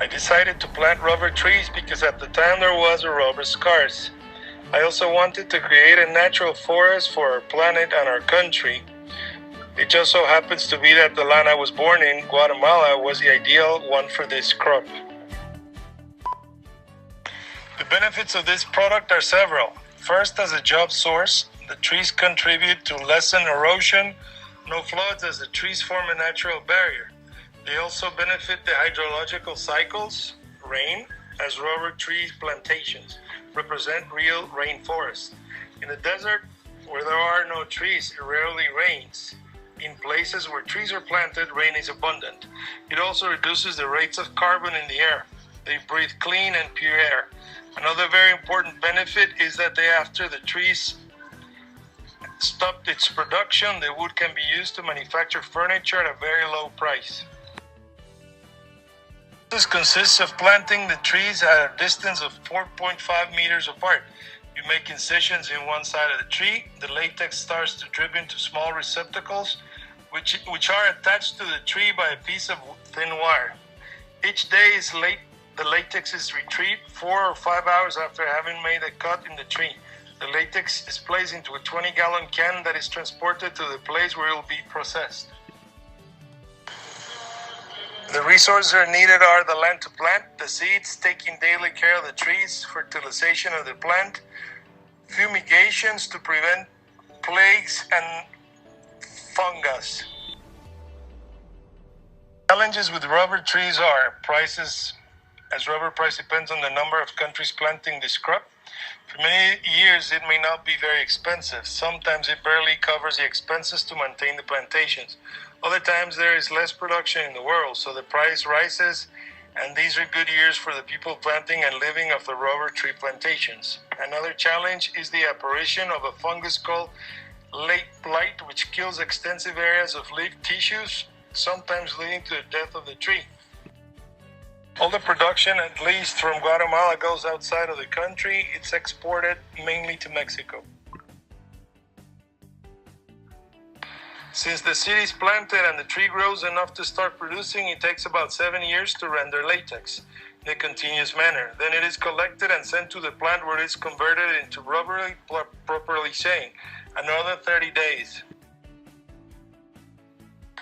I decided to plant rubber trees because at the time there was a rubber scarce. I also wanted to create a natural forest for our planet and our country. It just so happens to be that the land I was born in, Guatemala, was the ideal one for this crop. The benefits of this product are several. First, as a job source, the trees contribute to lessen erosion, no floods as the trees form a natural barrier. They also benefit the hydrological cycles, rain, as rubber tree plantations represent real rainforests. In the desert, where there are no trees, it rarely rains. In places where trees are planted, rain is abundant. It also reduces the rates of carbon in the air. They breathe clean and pure air. Another very important benefit is that after the trees stopped its production, the wood can be used to manufacture furniture at a very low price. This consists of planting the trees at a distance of 4.5 meters apart. You make incisions in one side of the tree. The latex starts to drip into small receptacles, which are attached to the tree by a piece of thin wire. Each day the latex is retrieved 4 or 5 hours after having made a cut in the tree. The latex is placed into a 20-gallon can that is transported to the place where it will be processed. The resources needed are the land to plant, the seeds, taking daily care of the trees, fertilization of the plant, fumigations to prevent plagues and fungus. Challenges with rubber trees are prices, as rubber price depends on the number of countries planting this crop. For many years, it may not be very expensive. Sometimes it barely covers the expenses to maintain the plantations. Other times, there is less production in the world, so the price rises, and these are good years for the people planting and living off the rubber tree plantations. Another challenge is the apparition of a fungus called late blight, which kills extensive areas of leaf tissues, sometimes leading to the death of the tree. All the production, at least from Guatemala, goes outside of the country. It's exported mainly to Mexico. Since the seed is planted and the tree grows enough to start producing, it takes about 7 years to render latex in a continuous manner. Then it is collected and sent to the plant where it is converted into rubber, properly saying, another 30 days.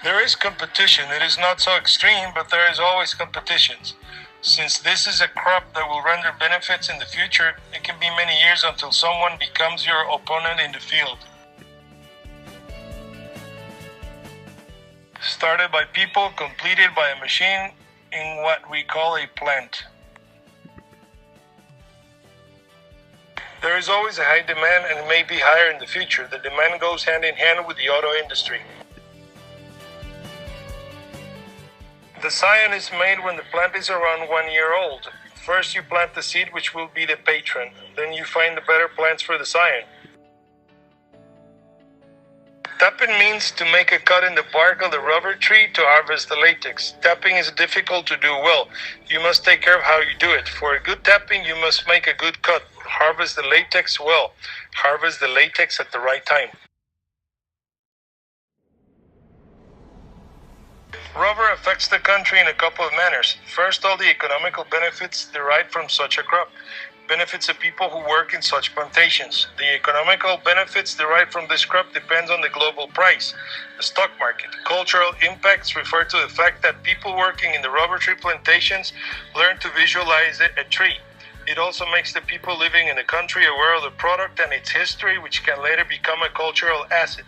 There is competition. It is not so extreme, but there is always competitions. Since this is a crop that will render benefits in the future, it can be many years until someone becomes your opponent in the field. Started by people, completed by a machine in what we call a plant. There is always a high demand and it may be higher in the future. The demand goes hand in hand with the auto industry. The scion is made when the plant is around 1 year old. First you plant the seed, which will be the patron. Then you find the better plants for the scion. Tapping means to make a cut in the bark of the rubber tree to harvest the latex. Tapping is difficult to do well. You must take care of how you do it. For a good tapping, you must make a good cut. Harvest the latex well. Harvest the latex at the right time. Rubber affects the country in a couple of manners. First, all the economical benefits derived from such a crop. Benefits the people who work in such plantations. The economical benefits derived from this crop depends on the global price, the stock market. Cultural impacts refer to the fact that people working in the rubber tree plantations learn to visualize a tree. It also makes the people living in the country aware of the product and its history, which can later become a cultural asset.